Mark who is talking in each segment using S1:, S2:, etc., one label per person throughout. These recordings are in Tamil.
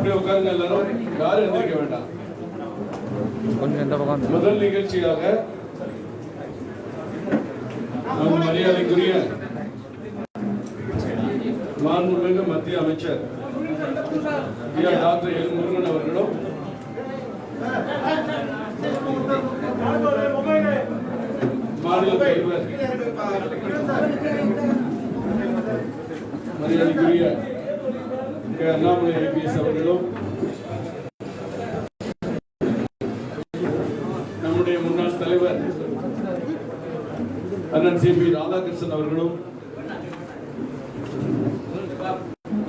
S1: அப்படியே உட்காருங்க எல்லாரும், யாரும் எந்திரிக்க வேண்டாம். முதல் நிகழ்ச்சியாக நம் மரியாதைக்குரிய மாண்புமிகு மத்திய அமைச்சர் டாக்டர் எல் முருகன் அவர்களும் மாநில தலைவர் மரியாதைக்குரிய அண்ணாமலை ஐபிஎஸ் அவர்களும் நம்முடைய முன்னாள் தலைவர் அண்ணன் சி பி ராதாகிருஷ்ணன் அவர்களும்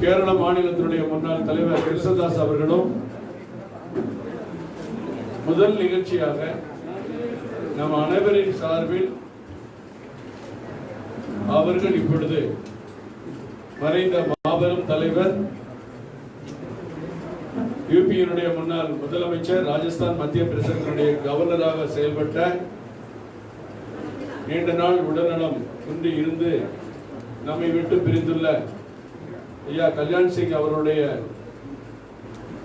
S1: கேரள மாநிலத்தினுடைய முன்னாள் தலைவர் கிருஷ்ணதாஸ் அவர்களும் முதல் நிகழ்ச்சியாக நம் அனைவரின் சார்பில் அவர்கள் இப்பொழுது மறைந்த மாபெரும் தலைவர் யூபியினுடைய முன்னாள் முதலமைச்சர், ராஜஸ்தான் மத்திய பிரதேசத்தினுடைய கவர்னராக செயல்பட்ட, நீண்ட நாள் உடல்நலம் குன்றி இருந்து நம்மை விட்டு பிரிந்துள்ள ஐயா கல்யாண் சிங் அவருடைய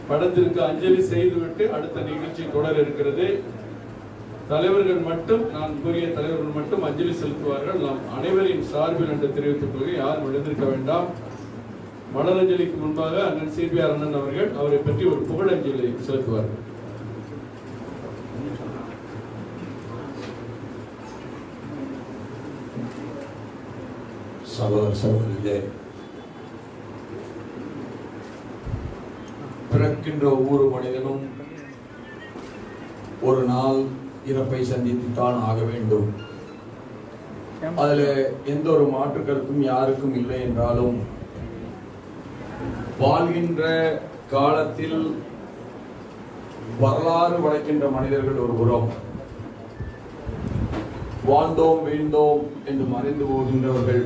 S1: படத்திற்கு அஞ்சலி செய்துவிட்டு அடுத்த நிகழ்ச்சி தொடர இருக்கிறது. தலைவர்கள் மட்டும், நான் கூறிய தலைவர்கள் மட்டும் அஞ்சலி செலுத்துவார்கள். நாம் அனைவரின் சார்பில் என்று தெரிவித்துக் கொள்கை, யாரும் எழுந்திருக்க வேண்டாம். மலரஞ்சலிக்கு முன்பாக அண்ணன் சிபிஆர் அண்ணன் அவர்கள் அவரை பற்றி ஒரு புகழஞ்சலி செலுத்துவார்கள்.
S2: சகோதர சகோதரிகளே, பிறக்கின்ற ஒவ்வொரு மனிதனும் ஒரு நாள் இறப்பை சந்தித்துத்தான் ஆக வேண்டும். அதில் எந்த ஒரு மாற்று கருத்தும் யாருக்கும் இல்லை என்றாலும், வாழ்கின்ற காலத்தில் வரலாறு படைக்கின்ற மனிதர்கள் ஒரு புறம், வாழ்ந்தோம் வீழ்ந்தோம் என்று மறைந்து போகின்றவர்கள்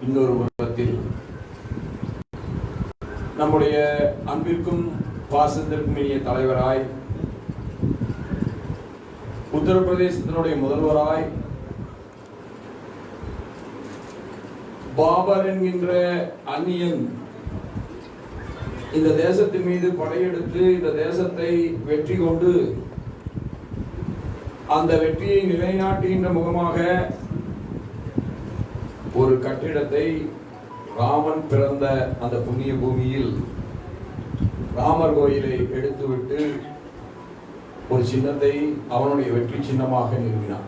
S2: இன்னொரு புறத்தில், நம்முடைய அன்பிற்கும் பாசத்திற்கும் இனிய தலைவராய், உத்தரப்பிரதேசத்தினுடைய முதல்வராய், பாபர் என்கின்ற அந்நியன் இந்த தேசத்தின் மீது படையெடுத்து இந்த தேசத்தை வெற்றி கொண்டு அந்த வெற்றியை நிலைநாட்டுகின்ற முகமாக ஒரு கட்டிடத்தை ராமன் பிறந்த அந்த புண்ணிய பூமியில் ராமர் கோயிலை எடுத்துவிட்டு ஒரு சின்னத்தை அவனுடைய வெற்றி சின்னமாக நிறுவினான்.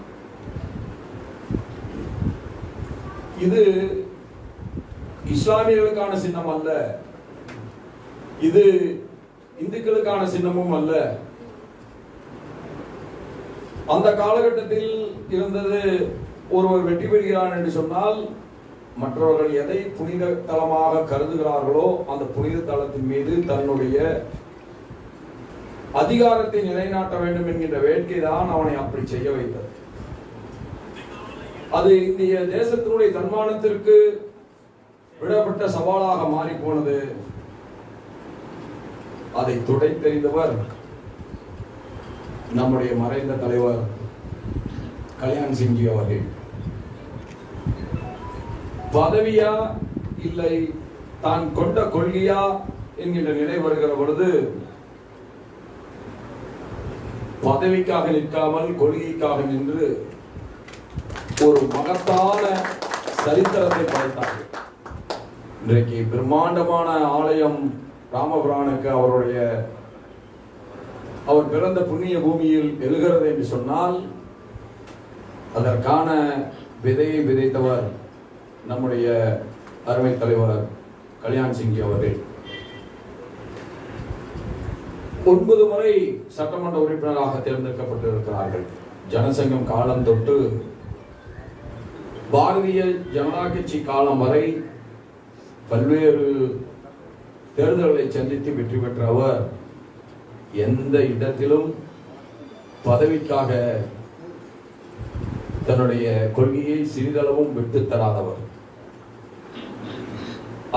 S2: இது இஸ்லாமியர்களுக்கான சின்னம் அல்ல, இது இந்துக்களுக்கான சின்னமும் அல்ல. அந்த காலகட்டத்தில் இருந்தது, ஒருவர் வெற்றி பெறுகிறான் என்று சொன்னால் மற்றவர்கள் எதை புனித தலமாக கருதுகிறார்களோ அந்த புனித தலத்தின் மீது தன்னுடைய அதிகாரத்தை நிலைநாட்ட வேண்டும் என்கின்ற வேட்கை தான் அவனை அப்படி செய்ய வைத்தது. அது இந்திய தேசத்தினுடைய தன்மானத்திற்கு விடப்பட்ட சவாலாக மாறி போனது. அதை துடைத்தெறிந்தவர் நம்முடைய மறைந்த தலைவர் கல்யாண் சிங்ஜி அவர்கள். பதவியா இல்லை தான் கொண்ட கொள்கையா என்கின்ற நிலை வருகிற பொழுது, பதவிக்காக நிற்காமல் கொள்கைக்காக நின்று ஒரு மகத்தான சரித்திரத்தை படைத்தார்கள். இன்றைக்கு பிரம்மாண்டமான ஆலயம் ராமபிரானுக்கு அவர் பிறந்த புண்ணிய பூமியில் எழுகிறது என்று சொன்னால், அதற்கான விதையை விதைத்தவர் நம்முடைய அருமை தலைவர் கல்யாண் சிங்கி அவர்கள். 9 முறை சட்டமன்ற உறுப்பினராக தேர்ந்தெடுக்கப்பட்டிருக்கிறார்கள். ஜனசங்கம் காலம் தொட்டு பாரதிய ஜனதா கட்சி காலம் வரை பல்வேறு தேர்தல்களை சந்தித்து வெற்றி பெற்ற அவர் எந்த இடத்திலும் பதவிக்காக தன்னுடைய கொள்கையை சிறிதளவும் விட்டு தராதவர்.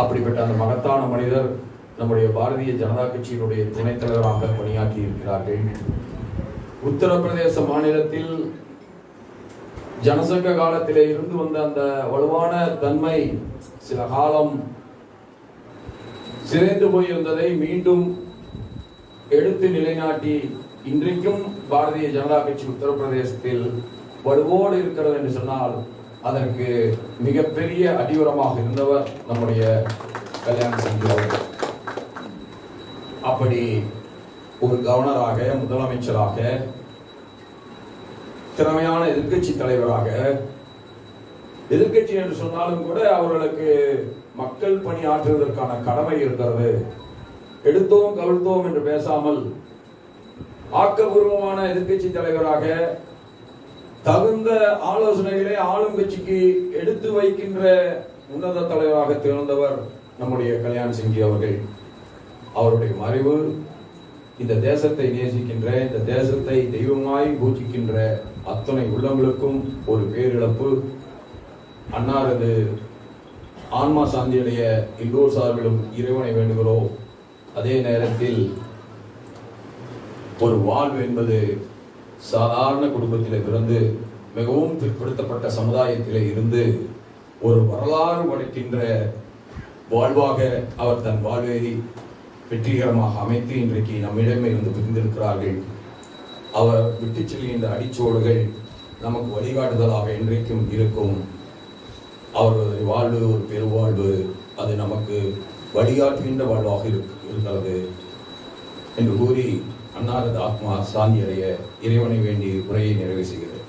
S2: அப்படிப்பட்ட அந்த மகத்தான மனிதர் நம்முடைய பாரதிய ஜனதா கட்சியினுடைய துணைத் தலைவராக பணியாற்றி இருக்கிறார்கள். உத்தரப்பிரதேச மாநிலத்தில் ஜனசங்க காலத்திலே இருந்து வந்த அந்த வலுவான தன்மை சில காலம் சிதைந்து போயிருந்ததை மீண்டும் எடுத்து நிலைநாட்டி இன்றைக்கும் பாரதிய ஜனதா கட்சி உத்தரப்பிரதேசத்தில் வலுவோடு இருக்கிறது என்று சொன்னால் அதற்கு மிகப்பெரிய அடிவரமாக இருந்தவர் நம்முடைய கல்யாண சிங் அவர்கள். அப்படி ஒரு கவர்னராக, முதலமைச்சராக, திறமையான எதிர்க்கட்சி தலைவராக, எதிர்க்கட்சி என்று சொன்னாலும் கூட அவர்களுக்கு மக்கள் பணியாற்றுவதற்கான கடமை இருக்கிறது. எடுத்தோம் கவிழ்த்தோம் என்று பேசாமல் ஆக்கப்பூர்வமான எதிர்க்கட்சி தலைவராக தகுந்த ஆலோசனைகளை ஆளும் கட்சிக்கு எடுத்து வைக்கின்ற உன்னத தலைவராக திகழ்ந்தவர் நம்முடைய கல்யாண சிங் அவர்கள். அவருடைய மறைவு இந்த தேசத்தை நேசிக்கின்ற, இந்த தேசத்தை தெய்வமாய் பூஜிக்கின்ற அத்தனை உள்ளங்களுக்கும் ஒரு பேரிழப்பு. அன்னாரது ஆன்மா சாந்தியடைய எல்லோர் சார்பிலும் இறைவனை வேண்டுகிறோம். அதே நேரத்தில் ஒரு வாழ்வு என்பது சாதாரண குடும்பத்தில் பிறந்து மிகவும் பிற்படுத்தப்பட்ட சமுதாயத்திலே இருந்து ஒரு வரலாறு படைக்கின்ற வாழ்வாக அவர் தன் வாழ்வை வெற்றிகரமாக அமைத்து இன்றைக்கு நம்மிடமே இருந்து பிரிந்திருக்கிறார்கள். அவர் விட்டு செல்கின்ற அடிச்சோடுகள் நமக்கு வழிகாட்டுதலாக இன்றைக்கும் இருக்கும். அவரது வாழ்வு ஒரு பெருவாழ்வு, அது நமக்கு வழிகாட்டுகின்ற வாழ்வாக இருக்கிறது என்று கூறி அன்னாரது ஆத்மா சாந்தியடைய இறைவனை வேண்டி உரையை நிறைவு செய்கிறது.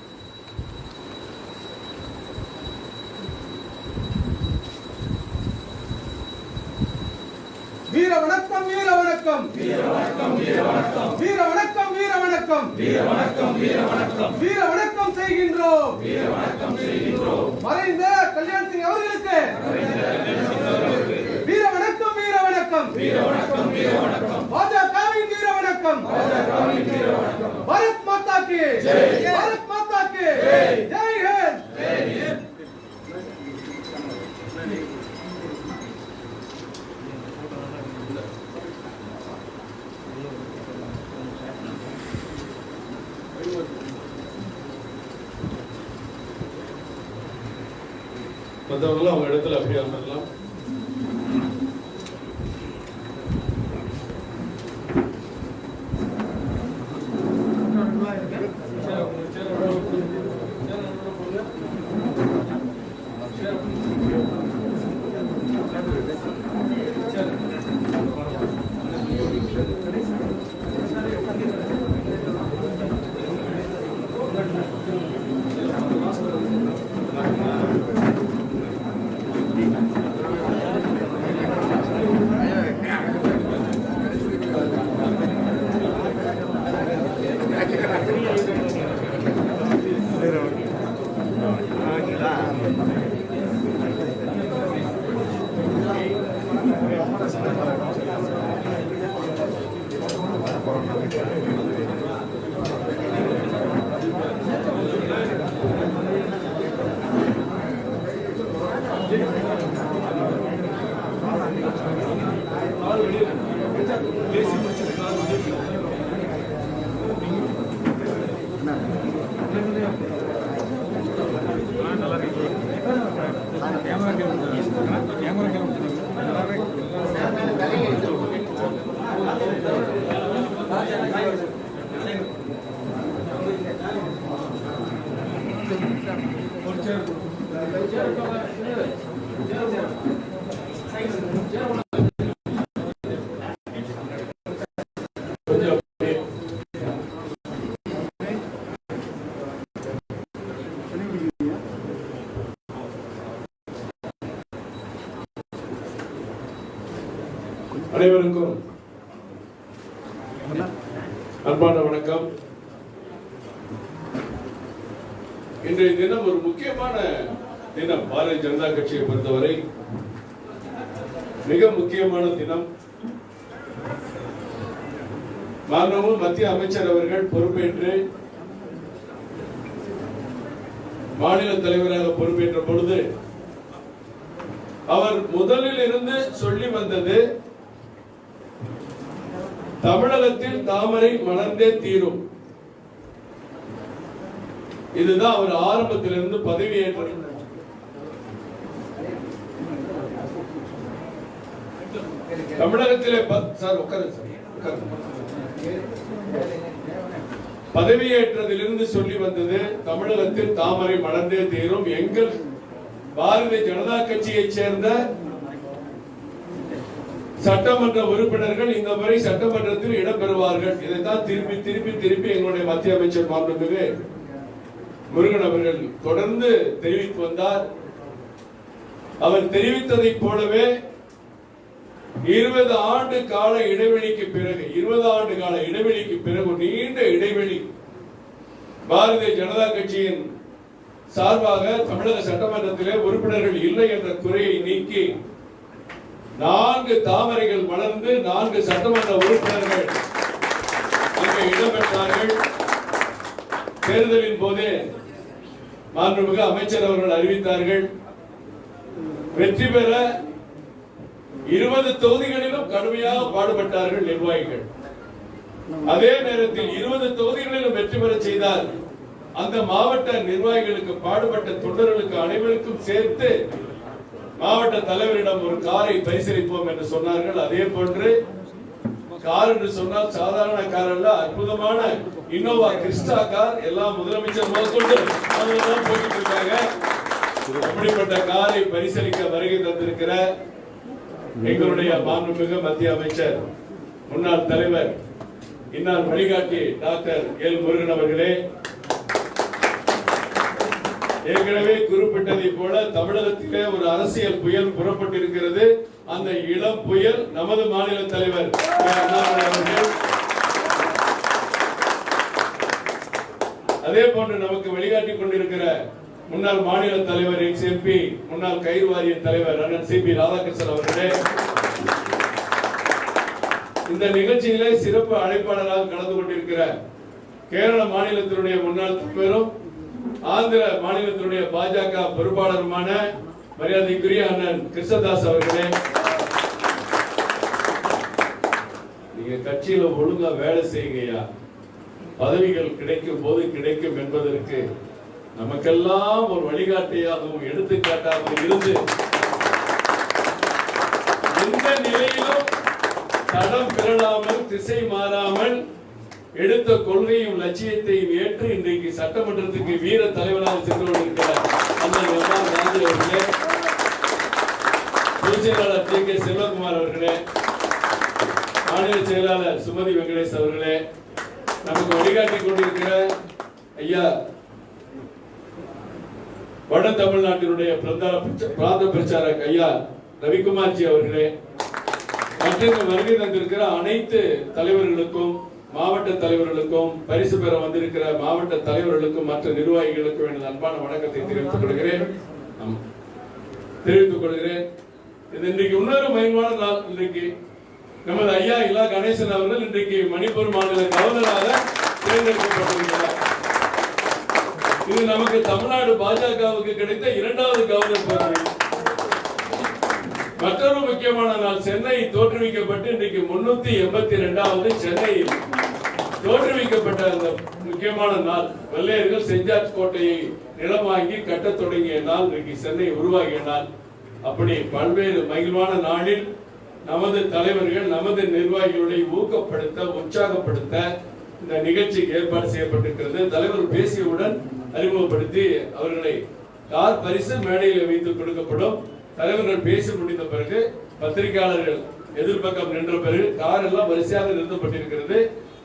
S3: வீர வணக்கம், வீர வணக்கம், வீர வணக்கம், வீர வணக்கம், வீர வணக்கம், வீர வணக்கம், வீர வணக்கம், வீர வணக்கம், வீர வணக்கம் செய்கின்றோம், வீர வணக்கம் செய்கின்றோம் மறைந்த கல்யாண சிங் அவர்களுக்கு. வீர வணக்கம், வீர வணக்கம், வீர வணக்கம், வீர வணக்கம், பாஜகவின் வீர வணக்கம், பாஜகவின் வீர வணக்கம். பாரத் மாதா கி ஜெய், பாரத் மாதா கி ஜெய், ஜெய் ஹிந்த், ஜெய் ஹிந்த்.
S1: மற்றவங்களும் அவங்க இடத்துல அப்படியே அமரலாம். அனைவருக்கும் அன்பான வணக்கம். இன்றைய தினம் ஒரு முக்கியமான தினம். பாரதிய ஜனதா கட்சியை பொறுத்தவரை மிக முக்கியமான தினம். மாண்புமிகு மத்திய அமைச்சர் அவர்கள் பொறுப்பேற்று மாநில தலைவராக பொறுப்பேற்ற பொழுது அவர் முதலில் இருந்து சொல்லி வந்தது, தமிழகத்தில் தாமரை மலர்ந்தே தீரும். இதுதான் அவர் ஆரம்பத்திலிருந்து பதவியேற்ற தமிழகத்திலே சார் உட்காருங்க சார் உட்காருங்க. பதவியேற்றதிலிருந்து சொல்லி வந்தது தமிழகத்தில் தாமரை மலர்ந்தே தீரும். எங்கள் பாரதிய ஜனதா கட்சியைச் சேர்ந்த சட்டமன்ற உறுப்பினர்கள் இந்த முறை சட்டமன்றத்தில் இடம்பெறுவார்கள். இதைத்தான் திருப்பி திருப்பி திருப்பி எங்களுடைய மத்திய அமைச்சர் மாண்புமிகு முருகன் அவர்கள் தொடர்ந்து தெரிவித்து வந்தார். அவர் தெரிவித்ததைப் போலவே 20 ஆண்டு கால இடைவெளிக்கு பிறகு ஒரு நீண்ட இடைவெளி பாரதிய ஜனதா கட்சியின் சார்பாக தமிழக சட்டமன்றத்திலே உறுப்பினர்கள் இல்லை என்ற குறையை நீக்கி 4 தாமரைகள் மலர்ந்து 4 சட்டமன்ற உறுப்பினர்கள் அங்கே இடம்பெற்றார்கள். தேர்தலின் போது மாண்புமிகு அமைச்சர் அவர்கள் அறிவித்தார்கள், வெற்றி பெற 20 தொகுதிகளிலும் கடுமையாக பாடுபட்டார்கள் நிர்வாகிகள். அதே நேரத்தில் 20 தொகுதிகளிலும் வெற்றி பெற செய்தார். அந்த மாவட்ட நிர்வாகிகளுக்கு பாடுபட்ட தொண்டர்களுக்கு அனைவருக்கும் சேர்த்து மாவட்ட தலைவரிடம் ஒரு காரை பரிசீலிப்போம் என்று சொன்னார்கள். அதே போன்று கார் என்று சொன்னால் சாதாரண கார் அல்ல, அற்புதமான இன்னோவா கிறிஸ்டா கார். எல்லாம் முதலமைச்சர் முதற்கொண்டு போயிட்டு இருக்காங்க. அப்படிப்பட்ட காரை பரிசீலிக்க வருகை தந்திருக்கிற எங்களுடைய மாண்புமிகு மத்திய அமைச்சர் முன்னாள் தலைவர் இன்னார் வழிகாட்டி டாக்டர் எல் முருகன் அவர்களே, ஏற்கனவே குறிப்பிட்டதை போல தமிழகத்திலே ஒரு அரசியல் புயல் புறப்பட்டிருக்கிறது. அந்த இளம் புயல் நமது மாநில தலைவர் அவர்கள். அதே போன்று நமக்கு வழிகாட்டிக் கொண்டிருக்கிற முன்னாள் மாநில தலைவர் எக்ஸ்-எம்பி முன்னாள் கயிறு வாரிய தலைவர் அண்ணன் சி.பி. ராதாகிருஷ்ணன் அவர்களே, இந்த நிகழ்ச்சியிலே சிறப்பு அழைப்பாளராக கலந்து கொண்டிருக்கிற கேரள மாநிலத்தினுடைய முன்னாள் தலைவரும் ஆந்திர மாநிலத்தினுடைய பாஜக பொறுப்பாளருமான மரியாதைக்குரிய அண்ணன் கிருஷ்ணதாஸ் அவர்களே, நீங்க கட்சியில ஒழுங்கா வேலை செய்யுங்கய்யா. பதவிகள் கிடைக்கும் போது கிடைக்கும் என்பதற்கு நமக்கெல்லாம் ஒரு வழிகாட்டியாகவும் எடுத்துக்காட்டாகவும் இருந்து எந்த நிலையிலும் தடம் பிறழாமல் திசை மாறாமல் எடுத்த கொள்கையும் லட்சியத்தையும் ஏற்று இன்றைக்கு சட்டமன்றத்துக்கு வீர தலைவராக சென்று கொண்டிருக்கிறார் அண்ணன் எம்ஆர் ராஜு அவர்களே, பொதுச் செயலாளர் டி கே செல்வகுமார் அவர்களே, மாநில செயலாளர் சுமதி வெங்கடேஷ் அவர்களே, நமக்கு வழிகாட்டிக் கொண்டிருக்கிற ஐயா வட தமிழ்நாட்டினுடைய பிராந்த பிரச்சாரக் ஐயா ரவிக்குமார்ஜி அவர்களே, மற்றும் வருகை தந்திருக்கிற அனைத்து தலைவர்களுக்கும் மாவட்ட தலைவர்களுக்கும் பரிசு பெற வந்திருக்கிற மாவட்ட தலைவர்களுக்கும் மற்ற நிர்வாகிகளுக்கும் எனது அன்பான வணக்கத்தை தெரிவித்துக் கொள்கிறேன். இது இன்றைக்கு இன்னொரு மகிழ்வான நாள். இன்றைக்கு நமது ஐயா இலா கணேசன் அவர்கள் இன்றைக்கு மணிப்பூர் மாநில கவர்னராக தேர்ந்தெடுக்கப்பட்டிருக்கிறார். இது நமக்கு தமிழ்நாடு பாஜகவுக்கு கிடைத்த 2வது கவர்னர் பதவி. மற்றொரு முக்கியமான நாள், சென்னை தோற்றுவிக்கப்பட்டு இன்றைக்கு 382வது சென்னையில் தோற்றுவிக்கப்பட்ட அந்த முக்கியமான நாள். வெள்ளையர்கள் சென்ட் ஜார்ஜ் கோட்டையை நிலம் வாங்கி கட்டத் தொடங்கிய நாள், இன்றைக்கு சென்னை உருவாகிய நாள். அப்படி பல்வேறு மகிழ்வான நாளில் நமது தலைவர்கள் நமது நிர்வாகிகளை ஊக்கப்படுத்த உற்சாகப்படுத்த இந்த நிகழ்ச்சிக்கு ஏற்பாடு செய்யப்பட்டிருக்கிறது. தலைவர் பேசியவுடன் அறிமுகப்படுத்தி அவர்களை கார் பரிசு மேடையில் வைத்து கொடுக்கப்படும். தலைவர்கள் பேசி முடிந்த பிறகு பத்திரிகையாளர்கள் எதிர்பக்கம் நின்ற பிறகு கார் எல்லாம் வரிசையாக நிறுத்தப்பட்டிருக்கிறது.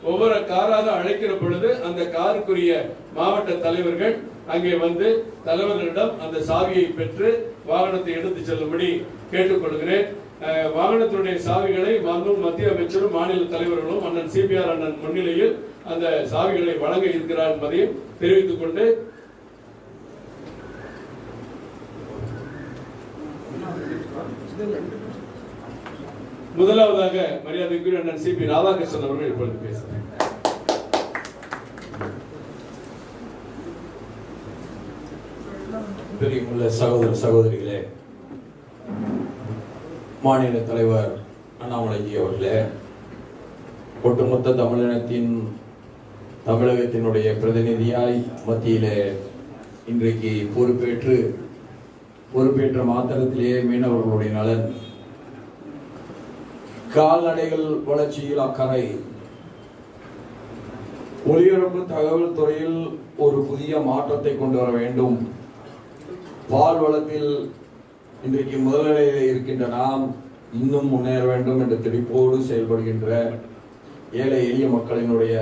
S1: ஒவ்வொரு காராக அழைக்கிற பொழுது அந்த காருக்குரிய மாவட்ட தலைவர்கள் அங்கே வந்து தலைவர்களிடம் அந்த சாவியை பெற்று வாகனத்தை எடுத்து செல்லும்படி கேட்டுக்கொள்கிறேன். வாகனத்தினுடைய சாவிகளை மத்திய அமைச்சரும் மாநில தலைவர்களும் அண்ணன் சிபிஆர் அண்ணன் முன்னிலையில் அந்த சாவிகளை வழங்க இருக்கிறார் என்பதையும் தெரிவித்துக் கொண்டு முதலாவதாக மரியாதைக்குரிய அண்ணன் சி.பி. ராதாகிருஷ்ணன் அவர்கள் இப்பொழுது பேசுகிறார்.
S2: பெரியமுள்ள சகோதர சகோதரிகளே, மாநில தலைவர் அண்ணாமலைஜி அவர்களே, ஒட்டுமொத்த தமிழினத்தின் தமிழகத்தினுடைய பிரதிநிதியாய் மத்தியிலே இன்றைக்கு பொறுப்பேற்ற மாத்திரத்திலேயே மீனவர்களுடைய நலன், கால்நடைகள் வளர்ச்சியில் அக்கறை, ஒலிபரப்பு தகவல் துறையில் ஒரு புதிய மாற்றத்தை கொண்டு வர வேண்டும். பால் வளத்தில் இன்றைக்கு முதல்நிலையில் இருக்கின்ற நாம் இன்னும் முன்னேற வேண்டும் என்ற துடிப்போடு செயல்படுகின்ற ஏழை எளிய மக்களினுடைய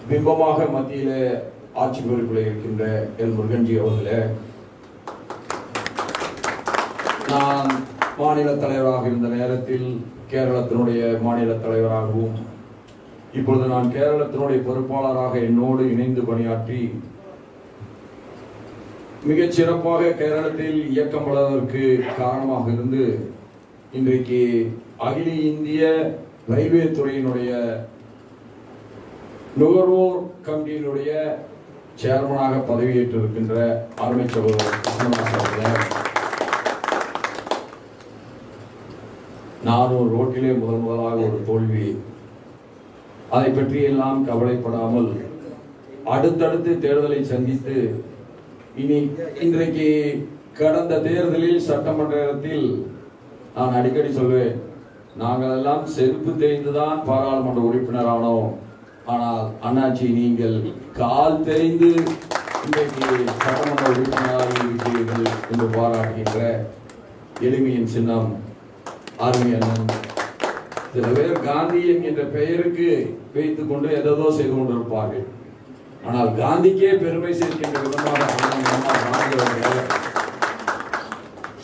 S2: பிம்பமாக மத்தியில ஆட்சி பொறுப்பில் இருக்கின்ற எல் முருகன்ஜி அவர்களே, நான் மாநில தலைவராக இருந்த நேரத்தில் கேரளத்தினுடைய மாநில தலைவராகவும் இப்பொழுது நான் கேரளத்தினுடைய பொறுப்பாளராக என்னோடு இணைந்து பணியாற்றி மிகச் சிறப்பாக கேரளத்தில் இயக்கம் வளர்வதற்கு காரணமாக இருந்து இன்றைக்கு அகில இந்திய ரயில்வே துறையினுடைய நுகர்வோர் கமிட்டியினுடைய சேர்மனாக பதவியேற்றிருக்கின்ற அருமை சகோதரர் நானும் ரோட்டிலே முதலாக ஒரு தோல்வி, அதை பற்றி எல்லாம் கவலைப்படாமல் அடுத்தடுத்து தேர்தலை சந்தித்து இன்றைக்கு கடந்த தேர்தலில் சட்டமன்றத்தில் நான் அடிக்கடி சொல்வேன், நாங்கள் எல்லாம் செருப்பு தேய்ந்துதான் பாராளுமன்ற உறுப்பினர் ஆனோம், ஆனால் அண்ணாச்சி நீங்கள் கால் தேய்ந்து இன்றைக்கு சட்டமன்ற உறுப்பினராக இருக்கிறீர்கள் என்று பாராட்டுகின்ற எளிமையின் சின்னம் ஆர்மி அண்ணன். சில பேர் காந்தி என்கின்ற பெயருக்கு வைத்துக் கொண்டு எதோ செய்து கொண்டிருப்பார்கள். ஆனால் காந்திக்கே பெருமை சேர்க்கின்ற விதமாக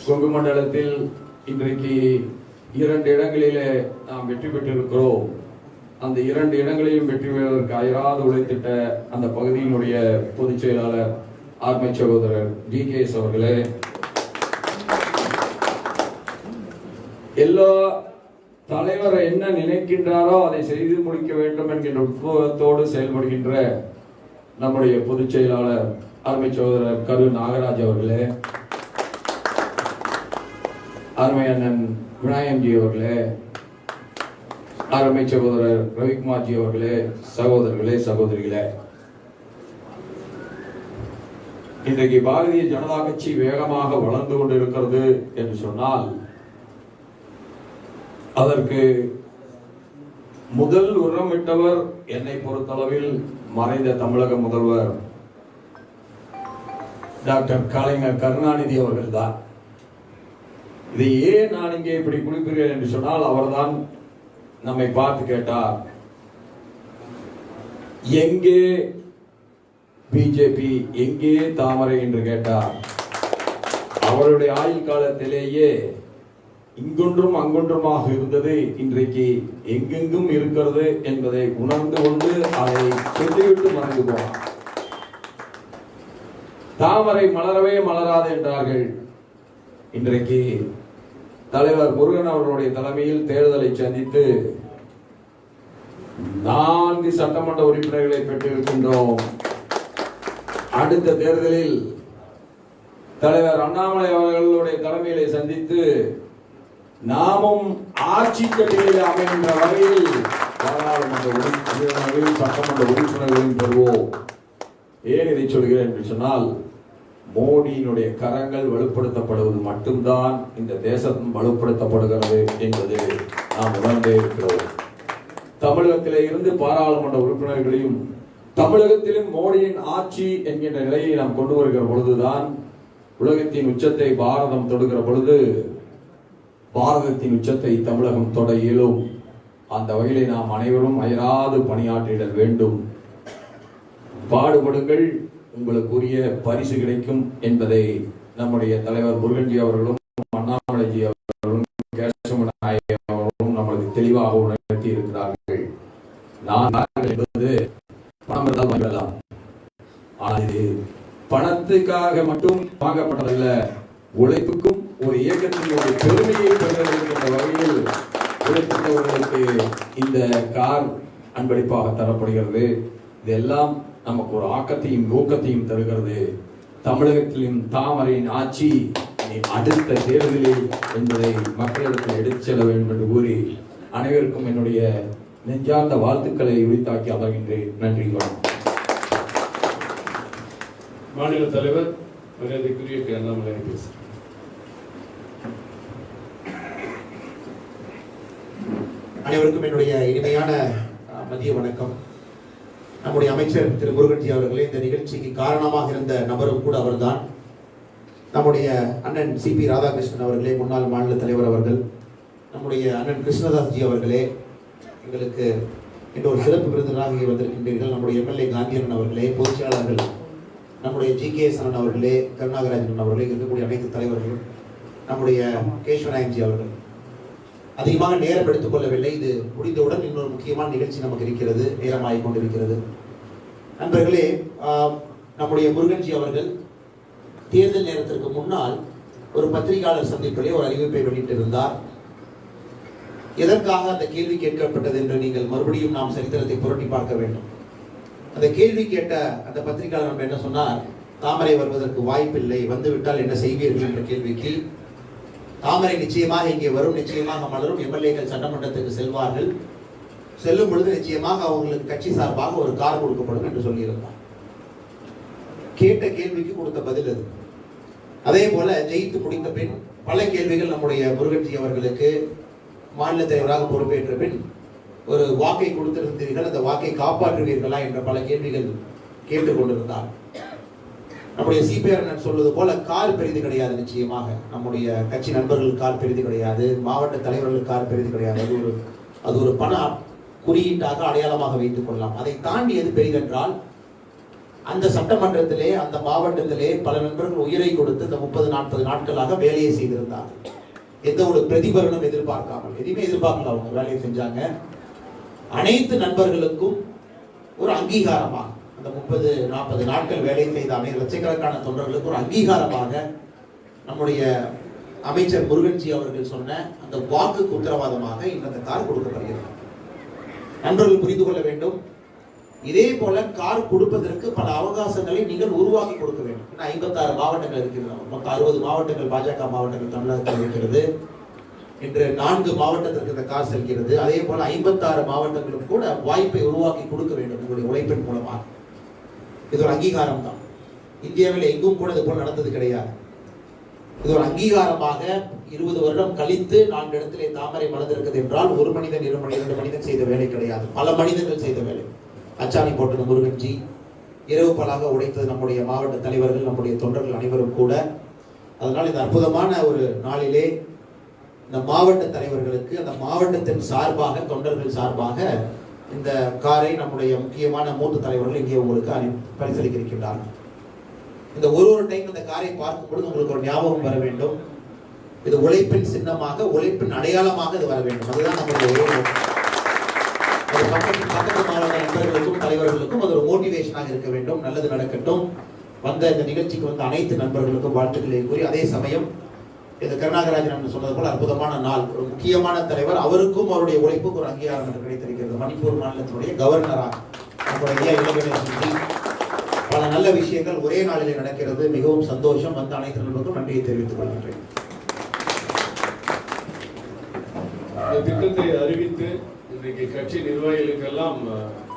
S2: கொங்கு மண்டலத்தில் இன்றைக்கு 2 இடங்களிலே நாம் வெற்றி பெற்றிருக்கிறோம். அந்த 2 இடங்களிலும் வெற்றி பெறுவதற்கு அயராது உழைத்திட்ட அந்த பகுதியினுடைய பொதுச் செயலாளர் ஆர்மை சகோதரர் DKS அவர்களே, எல்லா தலைவர் என்ன நினைக்கின்றாரோ அதை செய்து முடிக்க வேண்டும் என்கின்ற உத்வேகத்தோடு செயல்படுகின்ற நம்முடைய பொதுச் செயலாளர் அருமை சகோதரர் கரு நாகராஜ் அவர்களே, அருமை அண்ணன் விநாயகம்ஜி அவர்களே, அருமை சகோதரர் ரவிக்குமார்ஜி அவர்களே, சகோதரர்களே சகோதரிகளே, இன்றைக்கு பாரதிய ஜனதா கட்சி வேகமாக வளர்ந்து கொண்டிருக்கிறது என்று சொன்னால் அதற்கு முதல் உரமிட்டவர் என்னை பொறுத்தளவில் மறைந்த தமிழக முதல்வர் டாக்டர் கலைஞர் கருணாநிதி அவர்கள் தான். இதை ஏன் நான் இங்கே இப்படி குறிப்பிடுகிறேன் என்று சொன்னால், அவர்தான் நம்மை பார்த்து கேட்டார், எங்கே பிஜேபி, எங்கே தாமரை என்று கேட்டார். அவருடைய ஆயுள் காலத்திலேயே இங்கொன்றும் அங்கொன்றுமாக இருந்தது, இன்றைக்கு எங்கெங்கும் இருக்கிறது என்பதை உணர்ந்து கொண்டு அதை சொல்லிவிட்டு மறைந்து போனார். தாமரை மலரவே மலராது என்றார்கள். இன்றைக்கு தலைவர் முருகன் அவர்களுடைய தலைமையில் தேர்தலை சந்தித்து 4 சட்டமன்ற உறுப்பினர்களை பெற்றிருக்கின்றோம். அடுத்த தேர்தலில் தலைவர் அண்ணாமலை அவர்களுடைய தலைமையிலே சந்தித்து நாமும் ஆட்சி கட்டிலே அமைகின்ற வகையில் பாராளுமன்ற உறுப்பினர்களையும் சட்டமன்ற உறுப்பினர்களையும் பெறுவோம். ஏன் இதை சொல்கிறேன் என்று சொன்னால், மோடியினுடைய கரங்கள் வலுப்படுத்தப்படுவது மட்டும்தான் இந்த தேசம் வலுப்படுத்தப்படுகிறது என்பது நாம் உணர்ந்தே இருக்கிறோம். தமிழகத்திலே இருந்து பாராளுமன்ற உறுப்பினர்களையும் தமிழகத்திலும் மோடியின் ஆட்சி என்கின்ற நிலையை நாம் கொண்டு வருகிற பொழுதுதான் உலகத்தின் உச்சத்தை பாரதம் தொடுகிற பொழுது பாரதத்தின் உச்சத்தை தமிழகம் தொட இயலும். அந்த வகையிலே நாம் அனைவரும் அயராது பணியாற்றிடல் வேண்டும். பாடுபடுங்கள், உங்களுக்குரிய பரிசு கிடைக்கும் என்பதை நம்முடைய தலைவர் முருகன்ஜி அவர்களும் அண்ணாமலைஜி அவர்களும் கேசவநாயகம் அவர்களும் நம்மளுக்கு தெளிவாக உணர்த்தி இருக்கிறார்கள். நான் என்பது பணம் இருந்தால் வாங்கலாம், ஆனால் இது பணத்துக்காக மட்டும் வாங்கப்பட்டதல்ல, உழைப்புக்கும் ஒரு இயக்கத்தினுடைய பெருமையை பெறுகின்ற வகையில் உழைப்பவர்களுக்கு இந்த கார் அன்பளிப்பாக தரப்படுகிறது. இதெல்லாம் நமக்கு ஒரு ஆக்கத்தையும் ஊக்கத்தையும் தருகிறது. தமிழகத்திலும் தாமரையின் ஆட்சி அடுத்த தேர்தலில் என்பதை மக்களிடத்தில் எடுத்துச் செல்ல வேண்டும் என்று கூறி அனைவருக்கும் என்னுடைய நெஞ்சார்ந்த வாழ்த்துக்களை உரித்தாக்கி அமர்கின்றேன். நன்றி.
S1: மாநில தலைவர் மரியாதைக்குரிய அண்ணாமலை பேசுகிறார்.
S4: அனைவருக்கும் என்னுடைய இனிமையான மதிய வணக்கம். நம்முடைய அமைச்சர் திரு முருகன்ஜி அவர்களே, இந்த நிகழ்ச்சிக்கு காரணமாக இருந்த நபரும் கூட அவர்தான். நம்முடைய அண்ணன் சிபி ராதாகிருஷ்ணன் அவர்களே, முன்னாள் மாநில தலைவர் அவர்கள், நம்முடைய அண்ணன் கிருஷ்ணதாஸ்ஜி அவர்களே, எங்களுக்கு இன்று ஒரு சிறப்பு விருந்தினராக இங்கே வந்திருக்கின்றீர்கள். நம்முடைய எம்எல்ஏ காந்தியன் அவர்களே, பொதுச்செயலாளர்கள் நம்முடைய GKS அண்ணன் அவர்களே, கருணாகராஜன் அவர்களே, இருக்கக்கூடிய அனைத்து தலைவர்களும், நம்முடைய கேஷ்வநாயன்ஜி அவர்கள். அதிகமாக நேரம் எடுத்துக் கொள்ளவில்லை. இது முடிந்தவுடன் இன்னொரு முக்கியமான நிகழ்ச்சி நமக்கு இருக்கிறது, நேரமாகிக் கொண்டிருக்கிறது. நண்பர்களே, நம்முடைய முருகன்ஜி அவர்கள் தேர்தல் நேரத்திற்கு முன்னால் ஒரு பத்திரிகையாளர் சந்திப்பிலே ஒரு அறிவிப்பை வெளியிட்டிருந்தார். எதற்காக அந்த கேள்வி கேட்கப்பட்டது என்று நீங்கள் மறுபடியும் நாம் சரித்திரத்தை புரட்டி பார்க்க வேண்டும். அந்த கேள்வி கேட்ட அந்த பத்திரிகையாளர் நம்ம என்ன சொன்னார்? தாமரை வருவதற்கு வாய்ப்பில்லை, வந்துவிட்டால் என்ன செய்வீர்கள் என்ற கேள்விக்கு, தாமரை நிச்சயமாக இங்கே வரும், நிச்சயமாக மலரும், எம்எல்ஏக்கள் சட்டமன்றத்துக்கு செல்வார்கள், செல்லும் பொழுது நிச்சயமாக அவங்களுக்கு கட்சி சார்பாக ஒரு கார் கொடுக்கப்படும் என்று சொல்லியிருந்தார். கேட்ட கேள்விக்கு கொடுத்த பதில் அது. அதே போல ஜெயித்து முடிந்த பின் பல கேள்விகள் நம்முடைய முருகன்ஜி அவர்களுக்கு மாநில தலைவராக பொறுப்பேற்ற பின் ஒரு வாக்கை கொடுத்திருந்தீர்கள், அந்த வாக்கை காப்பாற்றுவீர்களா என்ற பல கேள்விகள் கேட்டுக்கொண்டிருந்தார். நம்முடைய சிபிஆர் சொல்வது போல கார் பெரிது கிடையாது. நிச்சயமாக நம்முடைய கட்சி நண்பர்கள் கார் பெரிது கிடையாது, மாவட்ட தலைவர்கள் கார் பெரிது கிடையாது. அது ஒரு பண குறியீட்டாக அடையாளமாக வைத்துக் கொள்ளலாம். அதை தாண்டி எது பெரிதென்றால், அந்த சட்டமன்றத்திலே அந்த மாவட்டத்திலே பல நண்பர்கள் உயிரை கொடுத்து இந்த 30-40 நாட்களாக வேலையை செய்திருந்தார். எந்த ஒரு பிரதிபலனும் எதிர்பார்க்காமல், எதுவுமே எதிர்பார்க்கல, அவங்க வேலையை செஞ்சாங்க. அனைத்து நண்பர்களுக்கும் ஒரு அங்கீகாரமாக, அந்த 30-40 நாட்கள் வேலை செய்த அனைத்து லட்சக்கணக்கான தொண்டர்களுக்கு ஒரு அங்கீகாரமாக நம்முடைய அமைச்சர் முருகன்ஜி அவர்கள் சொன்ன அந்த வாக்குக்கு உத்தரவாதமாக இந்த கார் கொடுக்கப்படுகிறது. நண்பர்கள் புரிந்து கொள்ள வேண்டும். இதே போல கார் கொடுப்பதற்கு பல அவகாசங்களை நீங்கள் உருவாக்கி கொடுக்க வேண்டும். 56 மாவட்டங்கள் இருக்கிறது, மொத்தம் 60 மாவட்டங்கள் பாஜக மாவட்டங்கள் தமிழகத்தில் இருக்கிறது. இன்று 4 மாவட்டத்திற்கு இந்த கார் செல்கிறது. அதே போல 56 மாவட்டங்களும் கூட வாய்ப்பை உருவாக்கி கொடுக்க வேண்டும் உங்களுடைய உழைப்பின் மூலமாக. இது ஒரு அங்கீகாரம் தான். இந்தியாவில் எங்கும் கூட இது போல நடந்தது கிடையாது. இது ஒரு அங்கீகாரமாக 20 வருடம் கழித்து 4 இடத்திலே தாமரை மலர்ந்திருக்கிறது என்றால் ஒரு மனிதன், 2 மனிதன் செய்த வேலை கிடையாது, பல மனிதர்கள் செய்த வேலை. அச்சாணி போட்டது முருகன்ஜி, இரவு பலாக உடைத்தது நம்முடைய மாவட்ட தலைவர்கள், நம்முடைய தொண்டர்கள் அனைவரும் கூட. அதனால் இந்த அற்புதமான ஒரு நாளிலே இந்த மாவட்ட தலைவர்களுக்கு, அந்த மாவட்டத்தின் சார்பாக, தொண்டர்கள் சார்பாக இந்த காரை நம்முடைய முக்கியமான மூத்த தலைவர்கள் இங்கே உங்களுக்கு பரிசளிக்க இருக்கின்றார்கள். இந்த ஒரு டைம் இந்த காரை பார்க்கும் பொழுது உங்களுக்கு ஒரு ஞாபகம் வர வேண்டும். இது உழைப்பின் சின்னமாக, உழைப்பின் அடையாளமாக இது வர வேண்டும். அதுதான் நம்முடைய பக்கத்து மாவட்ட நண்பர்களுக்கும் தலைவர்களுக்கும் அது ஒரு மோட்டிவேஷனாக இருக்க வேண்டும். நல்லது நடக்கட்டும். வந்த இந்த நிகழ்ச்சிக்கு வந்த அனைத்து நண்பர்களுக்கும் வாழ்த்துக்களை கூறி, அதே சமயம் இந்த கருணாகராஜன் சொன்னது போல அற்புதமான நாள், ஒரு முக்கியமான தலைவர், அவருக்கும் அவருடைய உழைப்புக்கு ஒரு அங்கீகாரம் கிடைத்திருக்கிறது. மணிப்பூர் மாநிலத்தினுடைய கவர்னராக நம்முடைய இளங்கணேசன், பல நல்ல விஷயங்கள் ஒரே நாளிலே நடக்கிறது. மிகவும் சந்தோஷம். வந்த அனைத்து நண்பர்களுக்கும் நன்றியை தெரிவித்துக் கொள்கின்றேன்.
S1: இந்த திட்டத்தை அறிவித்து இன்றைக்கு கட்சி நிர்வாகிகளுக்கெல்லாம்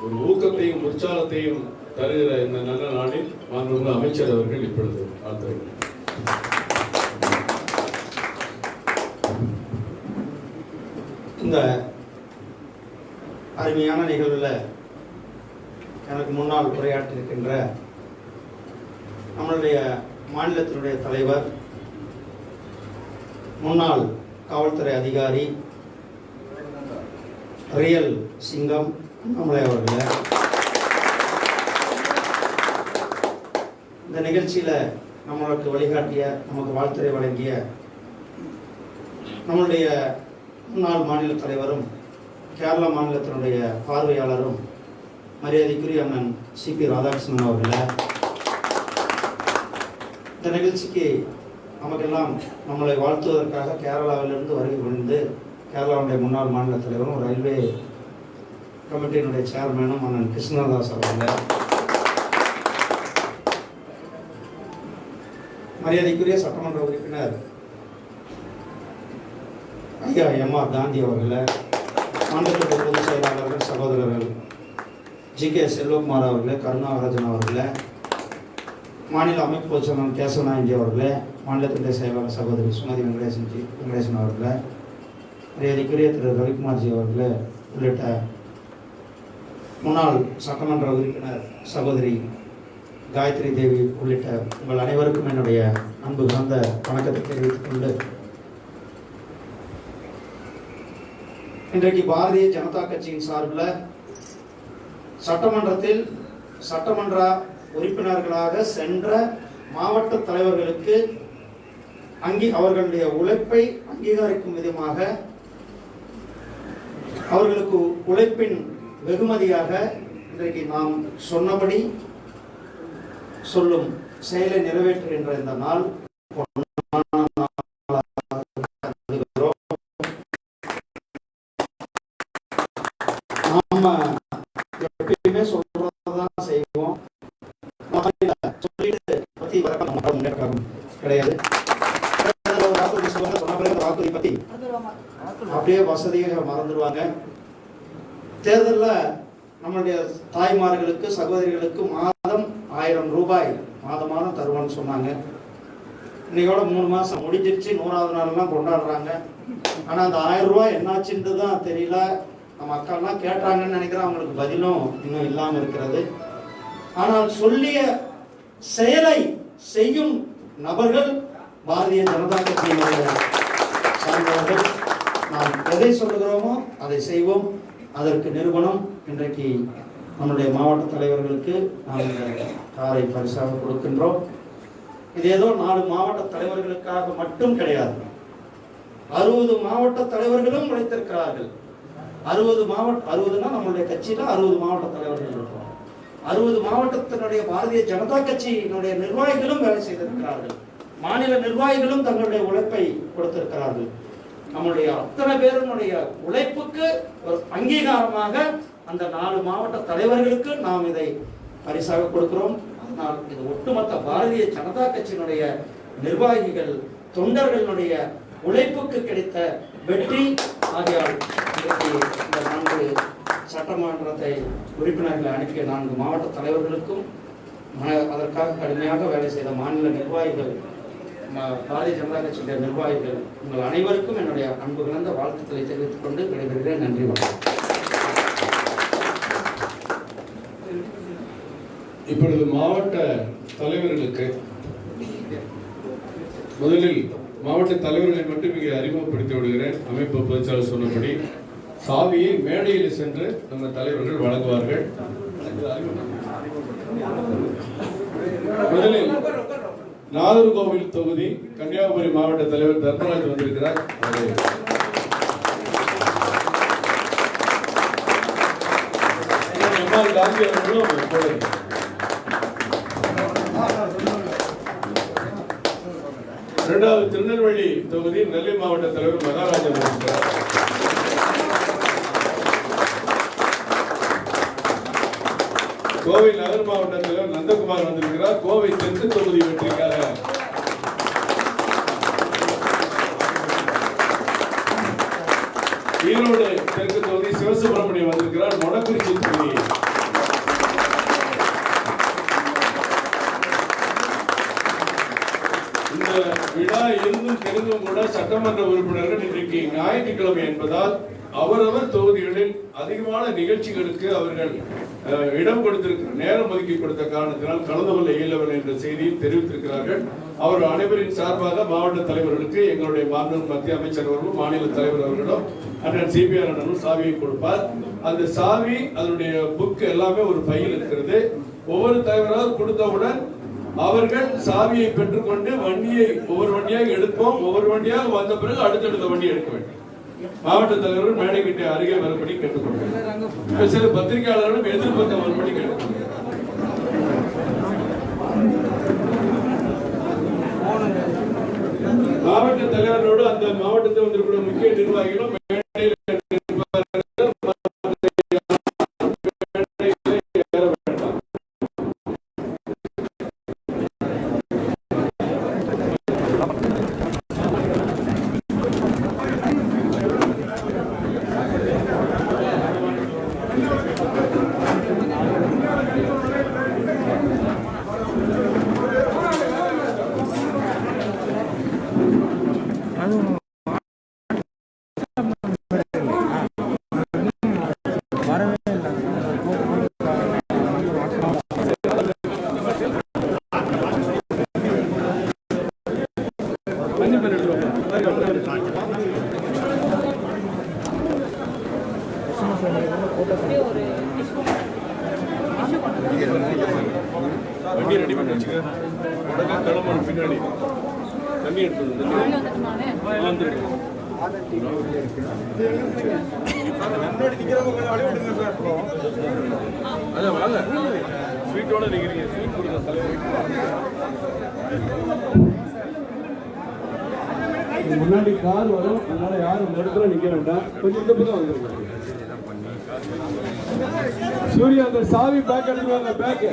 S1: ஒரு ஊக்கத்தையும் உற்சாகத்தையும் தருகிற இந்த நல்ல நாளில் மாண்புமிகு அமைச்சர் அவர்கள் இப்பொழுது வாழ்த்துகிறார்.
S5: இந்த அருமையான நிகழ்வில் எனக்கு முன்னால் உரையாற்றிருக்கின்ற நம்மளுடைய மாநிலத்தினுடைய தலைவர், முன்னாள் காவல்துறை அதிகாரி ரியல் சிங்கம் அண்ணாமலை அவர்கள், இந்த நிகழ்ச்சியில் நம்மளுக்கு வழிகாட்டிய, நமக்கு வாழ்த்துறை வழங்கிய நம்மளுடைய முன்னாள் மாநில தலைவரும் கேரள மாநிலத்தினுடைய பார்வையாளரும் மரியாதைக்குரிய அண்ணன் சிபி ராதாகிருஷ்ணன் அவர்களே, இந்த நிகழ்ச்சிக்கு நமக்கெல்லாம் நம்மளை வாழ்த்துவதற்காக கேரளாவிலிருந்து வருகை புரிந்து கேரளாவுடைய முன்னாள் மாநில தலைவரும் ரயில்வே கமிட்டியினுடைய சேர்மேனும் அண்ணன் கிருஷ்ணதாஸ் அவர்கள், மரியாதைக்குரிய சட்டமன்ற உறுப்பினர் ஐயா எம்.ஆர். காந்தி அவர்களை, மாநிலத்தினுடைய பொதுச் செயலாளர்கள் சகோதரர்கள் GK செல்வகுமார் அவர்களே, கருணாகராஜன் அவர்களே, மாநில அமைப்பு பொதுச்செயலாளர் கேசவநாயகி அவர்களே, மாநிலத்தினுடைய செயலாளர் சகோதரி சுமதி வெங்கடேசன் அவர்களே, மரியாதைக்குரிய திரு ரவிக்குமார்ஜி அவர்களே உள்ளிட்ட முன்னாள் சட்டமன்ற உறுப்பினர் சகோதரி காயத்ரி தேவி உள்ளிட்ட உங்கள் அனைவருக்கும் என்னுடைய அன்பு கலந்த வணக்கத்தை தெரிவித்துக் கொண்டு, இன்றைக்கு பாரதிய ஜனதா கட்சியின் சார்பில் சட்டமன்றத்தில் சட்டமன்ற உறுப்பினர்களாக சென்ற மாவட்ட தலைவர்களுக்கு அவர்களுடைய உழைப்பை அங்கீகரிக்கும் விதமாக அவர்களுக்கு உழைப்பின் வெகுமதியாக இன்றைக்கு நாம் சொன்னபடி சொல்லும் செயலை நிறைவேற்றுகின்ற இந்த நாள் நாம எப்பயுமே சொல்றதான் செய்வோம், சொல்லிட்டு பத்தி முன்னேற்றம் கிடையாது. வாக்குறுதி பத்தி அப்படியே வசதியாக மறந்துடுவாங்க. தேர்தலில் நம்மளுடைய தாய்மார்களுக்கு சகோதரிகளுக்கு மாதம் 1000 ரூபாய் மாதம் தருவான்னு சொன்னாங்க. இன்னையோட 3 மாசம் முடிஞ்சிருச்சு, 100வது நாள்லாம் கொண்டாடுறாங்க. ஆனா அந்த 1000 ரூபாய் என்னாச்சுன்னு தான் தெரியல. நம்ம அக்காலாம் கேட்டாங்கன்னு நினைக்கிறேன், அவங்களுக்கு பதிலும் இன்னும் இல்லாம இருக்கிறது. ஆனால் சொல்லிய செயலை செய்யும் நபர்கள் பாரதிய ஜனதா கட்சியினுடைய சார்ந்தவர்கள். நாம் எதை சொல்லுகிறோமோ அதை செய்வோம். அதற்கு நிறுவனம் இன்றைக்கு நம்முடைய மாவட்ட தலைவர்களுக்கு நாம் இந்த காரை பரிசாக கொடுக்கின்றோம். இது ஏதோ 4 மாவட்ட தலைவர்களுக்காக மட்டும் கிடையாது. 60 மாவட்ட தலைவர்களும் உழைத்திருக்கிறார்கள். 60னா நம்மளுடைய கட்சியில 60 மாவட்ட தலைவர்கள் இருக்கிறோம். 60 மாவட்டத்தினுடைய பாரதிய ஜனதா கட்சியினுடைய நிர்வாகிகளும் வேலை செய்திருக்கிறார்கள். மாநில நிர்வாகிகளும் தங்களுடைய உழைப்பை கொடுத்திருக்கிறார்கள். நம்முடைய அத்தனை பேருடைய உழைப்புக்கு ஒரு அங்கீகாரமாக அந்த 4 மாவட்ட தலைவர்களுக்கு நாம் இதை பரிசாக கொடுக்கிறோம். அதனால் இது ஒட்டுமொத்த பாரதிய ஜனதா கட்சியினுடைய நிர்வாகிகள் தொண்டர்களுடைய உழைப்புக்கு கிடைத்த வெற்றி. ஆகியால் இந்த 4 சட்டமன்றத்தை உறுப்பினர்களை அனுப்பிய 4 மாவட்ட தலைவர்களுக்கும் அதற்காக கடுமையாக வேலை செய்த மாநில நிர்வாகிகள், பாரதிய ஜனதா கட்சியுடைய நிர்வாகிகள், உங்கள் அனைவருக்கும் என்னுடைய அன்பு கலந்த வாழ்த்துக்களை தெரிவித்துக் கொண்டு விடைபெறுகிறேன். நன்றி, வணக்கம்.
S1: இப்பொழுது மாவட்ட தலைவர்களுக்கு முதலில் மாவட்ட தலைவர்களை மட்டும் இங்கே அறிமுகப்படுத்தி விடுகிறேன். அமைப்பு பொதுச்செயலாளர் சொன்னபடி சாவியை மேடையில் சென்று நம்ம தலைவர்கள் வழங்குவார்கள். முதலில் நாகர்கோவில் தொகுதி கன்னியாகுமரி மாவட்ட தலைவர் தர்மராஜ் வந்திருக்கிறார். காந்தி அவர்களும் இரண்டாவது திருநெல்வேலி தொகுதி நெல்லை மாவட்ட தலைவர் மகாராஜன் வந்திருக்கிறார். கோவை நகர் மாவட்ட தலைவர் நந்தகுமார் வந்திருக்கிறார். கோவை தெற்கு தொகுதி வெற்றிக்காக ஈரோடு தெற்கு தொகுதி சிவசுப்பிரமணியம் வந்திருக்கிறார். மொடக்குறிச்சி தொகுதி இந்த விழா இருந்தும் தெரிந்தும் கூட சட்டமன்ற உறுப்பினர்கள் இன்றைக்கு ஞாயிற்றுக்கிழமை என்பதால் அவரவர் தொகுதிகளில் அதிகமான நிகழ்ச்சிகளுக்கு அவர்கள் இடம் கொடுத்திருக்கிற நேரம் ஒதுக்கி கொடுத்த காரணத்தினால் கலந்து கொள்ள இயலவில்லை என்ற செய்தியை தெரிவித்திருக்கிறார்கள். அவர் அனைவரின் சார்பாக மாவட்ட தலைவர்களுக்கு எங்களுடைய மாண்புமிகு மத்திய அமைச்சர் அவர்களும் மாநில தலைவர் அவர்களும் அண்ணன் சிபிஆர் அண்ணனும் சாவியை கொடுப்பார். அந்த சாவி அதனுடைய புக் எல்லாமே ஒரு பையில் இருக்கிறது. ஒவ்வொரு தலைவராக கொடுத்தவுடன் அவர்கள் சாவியை பெற்றுக்கொண்டு வண்டியை ஒவ்வொரு வண்டியாக எடுப்போம். ஒவ்வொரு வண்டியாக வந்த பிறகு அடுத்தடுத்த வண்டி எடுக்க வேண்டும். மாவட்ட தலைவர்கள் மேடை கிட்ட அருகே வரும்படி கேட்டுக்கொள்கிறேன். சில பத்திரிகையாளர்களும் எதிர்பக்கம் வரும்படி கேட்டுக்கொள்கிறேன். மாவட்ட தலைவரோடு அந்த மாவட்டத்தில் வந்திருக்கிற முக்கிய நிர்வாகிகளும் வண்டி ரெடி பண்ணி வச்சுக்க. உடனே கிளம்பணும் பின்னாடி. தண்ணி எடுத்து வந்துருக்கு. அதான் வாங்க. ஸ்வீட்டோட நிற்கிறீங்க. ஸ்வீட் கொடுங்க தலைவர். முன்னாடி கார் வரும், அதனால யாரும் இந்த இடத்துல நிற்க வேண்டாம். கொஞ்சம் இந்த பக்கம் வந்துருங்க. சூர்யா அந்த சாவி பேக் எடுத்துவாங்க. பேக்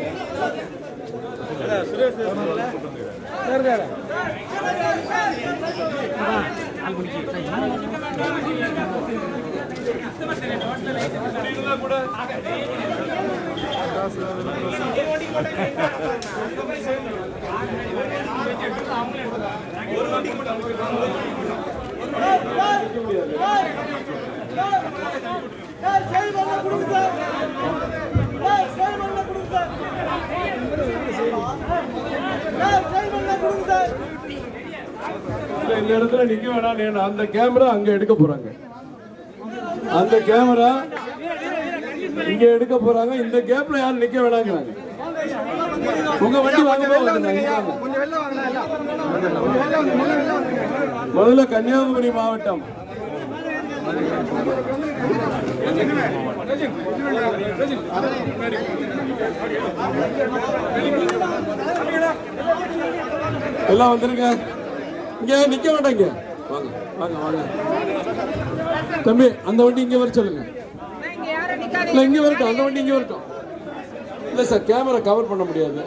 S1: இந்த இடத்துல நிக்க வேணாம். அந்த கேமரா அங்க எடுக்க போறாங்க. அந்த கேமரா இங்க எடுக்க போறாங்க. இந்த கேப்ல யாரும் நிக்க வேணாங்கிறாங்க. உங்க வண்டி வாங்க. முதல்ல கன்னியாகுமரி மாவட்டம் எல்லாம் வந்துருங்க. இங்க நிக்க வேண்டாங்க. வாங்க வாங்க வாங்க. தம்பி அந்த வண்டி இங்க வர சொல்லுங்க. இல்ல இங்க வரட்டும். அந்த வண்டி இங்க வரட்டும். இல்ல சார் கேமரா கவர் பண்ண முடியாது.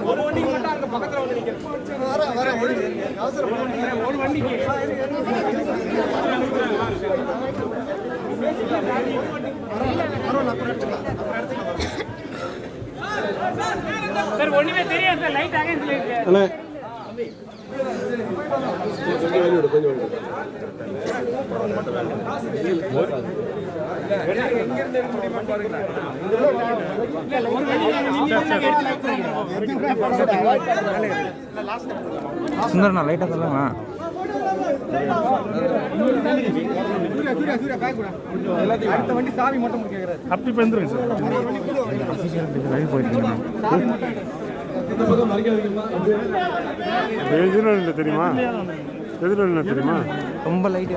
S3: ஒரு வண்டிக்கு மட்டும் அங்க பக்கத்துல வந்து நிக்கிறேன். வர ஒரு வண்டிக்கு சார் ஒண்ணுமே தெரியாது சார். லைட் ஆக
S1: அண்ணே கொஞ்சம் வெளியிடு. கொஞ்சம்
S6: சுந்தரண்ணா லைட்டாக சொல்லுங்க.
S3: வண்டி சாவி மட்டும் கேட்கறாரு.
S6: அப்படி வந்துருங்க சார்.
S1: போயிட்டு தெரியுமா? எதிரில் தெரியுமா?
S6: ரொம்ப லைட்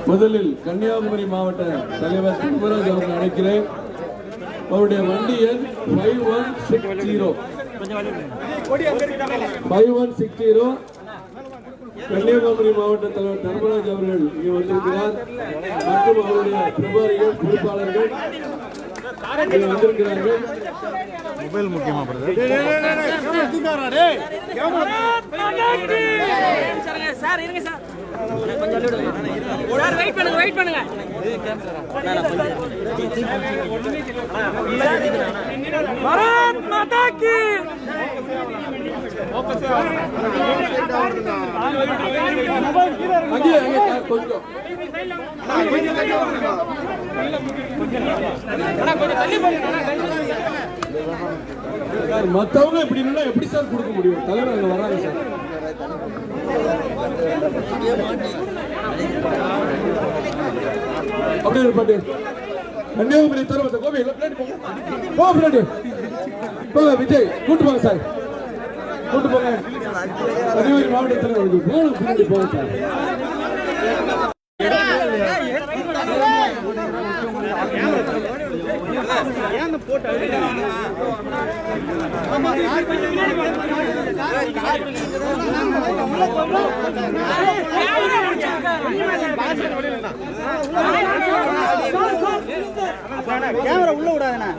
S1: முதலில் கன்னியாகுமரி மாவட்ட தலைவர் குமராஜ் அவர்கள் அழைக்கிறேன். அவருடைய வண்டி எண் 5160. 5160. கன்னியாகுமரி மாவட்ட தலைவர் தர்மராஜ் அவர்கள் இங்கே வந்திருக்கிறார். மற்றும் அவருடைய பிரபாரிகள் பொறுப்பாளர்கள் இங்கே வந்திருக்கிறார்கள்.
S6: மொபைல் முக்கியமா
S3: சார் இருங்க சார். சார் வெயிட் பண்ணுங்க, வெயிட் பண்ணுங்க. பாரத் மாதா கி.
S1: கொஞ்சம் மத்தவங்க இப்படி இருந்தா எப்படி சார் கொடுக்க முடியும்? தலைவர் அங்க வராங்க சார். அப்படியே இருப்பாட்டு கன்னியாகுமரி தருவத கோவில் பின்னாடி போங்க. விஜய் கூட்டு போங்க சார். கூட்டு போங்க. கன்னியாகுமரி மாவட்டத்தில் போகணும். பின்னாடி போங்க சார்.
S3: கேமரா உள்ள விடாதண்ணா.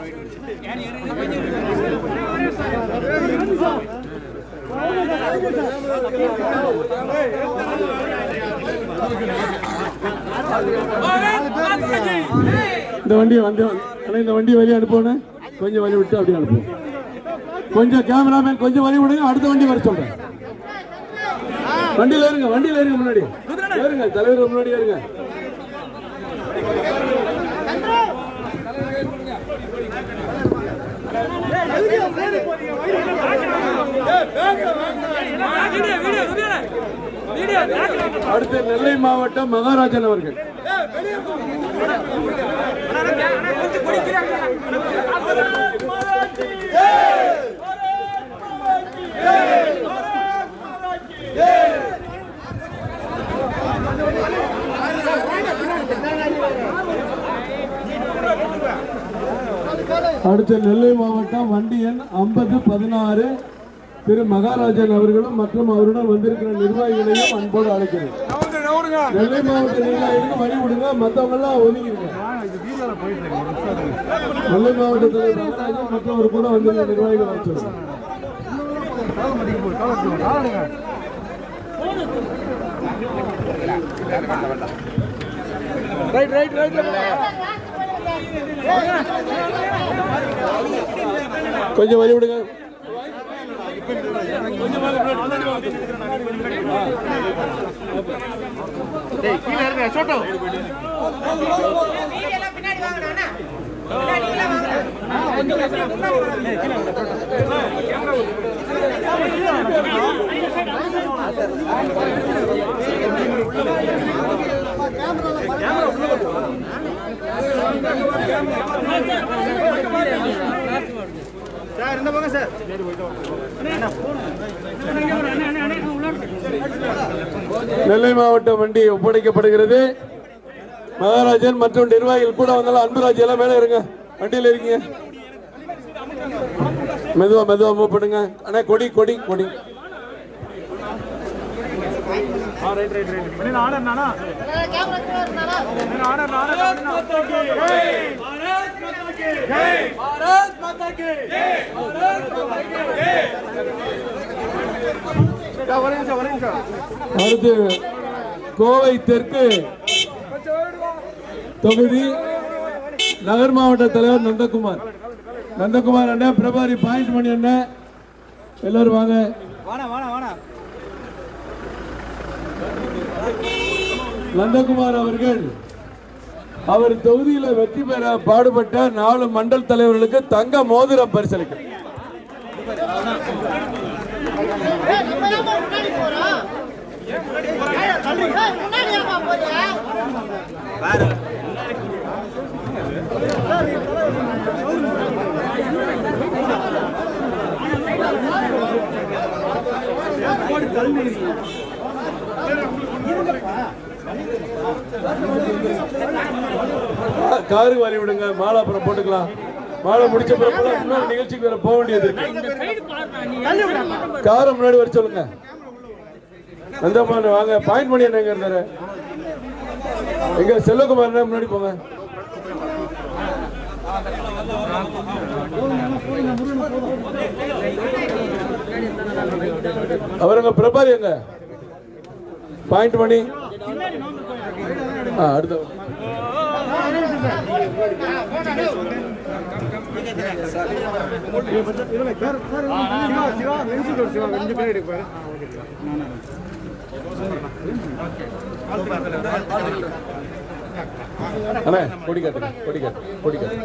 S3: இந்த வண்டியை வந்து இந்த வண்டி வழி அனுப்பணும். கொஞ்சம் வழி விட்டு அப்படியே அனுப்புவோம்.
S1: கொஞ்சம் கேமராமேன் கொஞ்சம் வழி விடுங்க, அடுத்த வண்டி வர சொல்றேன். வண்டியில இருங்க, வண்டியில இருங்க, முன்னாடி ஏறுங்க, தலைவர் முன்னாடி ஏறுங்க. அடுத்து நெல்லை மாவட்டம் மகாராஜன் அவர்கள். அடுத்த நெல்லை மாவட்டம் வண்டி எண் 5016 திரு மகாராஜன் அவர்களும் மற்றும் அவருடன் வந்திருக்கிற நிர்வாகிகளையும் அன்போடு அழைக்கிறேன். நெல்லை மாவட்ட நிர்வாகிகளுக்கு வழி விடுங்க, மற்றவங்க எல்லாம் ஒதுங்கிருங்க. நெல்லை மாவட்டத்தில் மகாராஜன் மற்றவர் கூட வந்திருக்கிற நிர்வாகிகள் வச்சிருக்கோம். கொஞ்சம் வழி விடுங்க. நெல்லை மாவட்ட வண்டி ஒப்படைக்கப்படுகிறது. மகாராஜன் மற்றும் நிர்வாகிகள் கூட வந்தாலும் அன்புராஜ் எல்லாம் மேலே இருங்க, வண்டியில் இருக்கீங்க. மெதுவா மெதுவா மூவ் பண்ணுங்க. அண்ணா கொடி கொடி கொடி. அடுத்து கோவை தெற்கு தொகுதி நகர் மாவட்ட தலைவர் நந்தகுமார். நந்தகுமார் அண்ணா, பிரபாரி பாயிண்ட் மணி அண்ணா, எல்லாரும் வாங்க. நந்தகுமார் அவர்கள் அவர் தொகுதியில் வெற்றி பெற பாடுபட்ட 4 மண்டல் தலைவர்களுக்கு தங்க மோதிரம் பரிசளிக்கிறார். காரு வழி விடுங்க, மாலை அப்புறம் போட்டுக்கலாம். மாலை முடிச்ச பிறகு இன்னொரு நிகழ்ச்சிக்கு வேற போக வேண்டியது இருக்கு. காரை முன்னாடி வர சொல்லுங்க. நந்தகுமார் வாங்க. பாயிண்ட் பண்ணி என்ன இருந்தாரு எங்க செல்வகுமார் முன்னாடி போங்க. அவருங்க பிரபாரி எங்க பாயிண்ட் பண்ணி அடுத்த அண்ணா கொடி காட்டுங்க, கொடி காட்டு, கொடி காட்டு.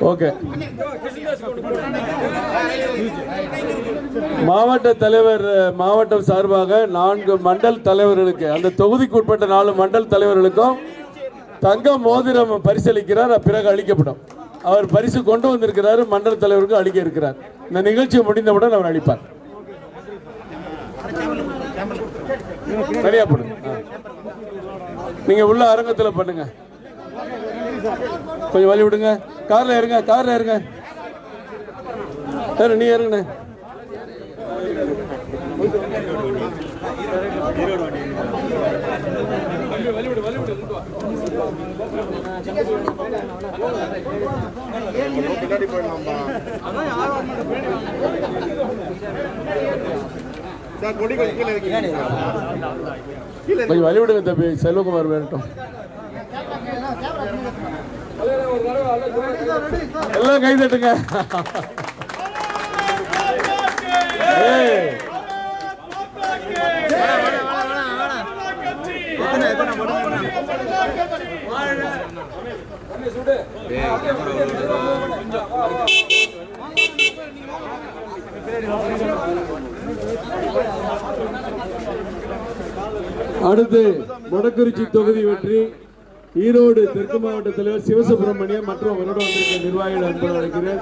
S1: ஓகே. மாவட்ட தலைவர் மாவட்டம் சார்பாக 4 மண்டல் தலைவர்களுக்கு, அந்த தொகுதிக்கு உட்பட்ட 4 மண்டல் தலைவர்களுக்கும் தங்க மோதிரம் பரிசளிக்கிறார். பிறகு அளிக்கப்படும். அவர் பரிசு கொண்டு வந்திருக்கிறார், மண்டல தலைவருக்கு அளிக்க இருக்கிறார். இந்த நிகழ்ச்சி முடிந்தவுடன் அவர் அளிப்பார். சரியா போடுங்க. நீங்க உள்ள அரங்கத்தில் பண்ணுங்க. கொஞ்சம் வழி விடுங்க. கார்ல இருங்க, கார்ல இருங்க. சார் நீ இறங்குண்ணே. கொஞ்சம் வழி விடுங்க தம்பி, செல்வகுமார் வரட்டும். எல்லாம் கை தட்டுங்க. அடுத்து மொடக்குறிச்சி தொகுதி வெற்றி ஈரோடு தெற்கு மாவட்ட தலைவர் சிவசுப்பிரமணியம் மற்றும் அவரோடு வந்திருக்க நிர்வாகிகள் அன்பு அழைக்கிறேன்.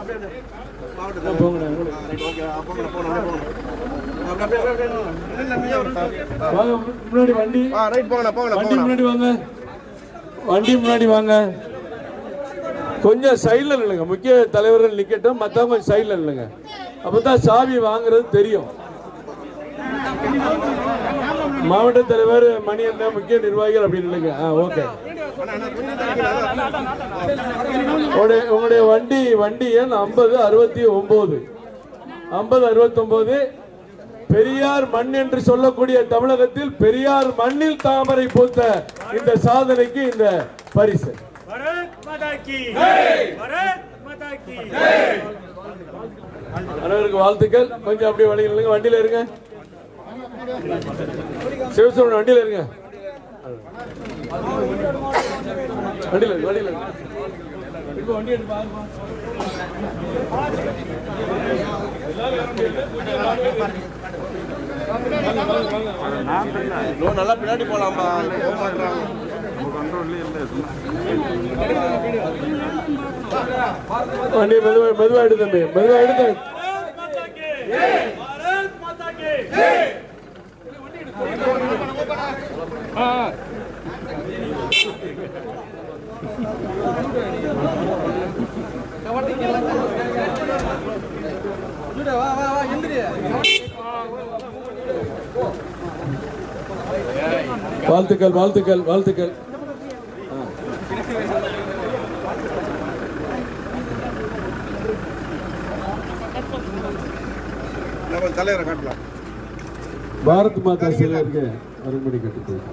S1: முன்னாடி வண்டி முன்னாடி வாங்க, வண்டி முன்னாடி வாங்க. கொஞ்சம் சைடில் இல்லைங்க, முக்கிய தலைவர்கள் நிக்கட்டும், மற்றவங்க கொஞ்சம் சைடில் இல்லைங்க. அப்பதான் சாவி வாங்குறது தெரியும். மாவட்ட தலைவர் மணி என்ன முக்கிய நிர்வாகிகள் அப்படின்னு இல்லைங்க. ஓகே, உங்களுடைய வண்டி எண் 5069 5069. பெரியார் மண் என்று சொல்லக்கூடிய தமிழகத்தில் பெரியார் மண்ணில் தாமரை பூத்த இந்த சாதனைக்கு இந்த பரிசு. அனைவருக்கு வாழ்த்துக்கள். கொஞ்சம் அப்படியே வழியில் வண்டியில இருங்க. சிவசுப்ரமணியன் வண்டியில இருங்க. வண்டியில வண்டியில வண்டி எடுத்து
S7: நல்லா பின்னாடி போலாம்பா.
S1: வண்டி மெதுவா எடு தம்பி, மெதுவா எடுத்து. வாழ்த்துக்கள் வாழ்த்துக்கள் வாழ்த்துக்கள்.
S7: தலைவரை காட்டலாம்.
S1: பாரத் மாதா சிலைக்கு அருள்மொழி கட்டுப்போம்.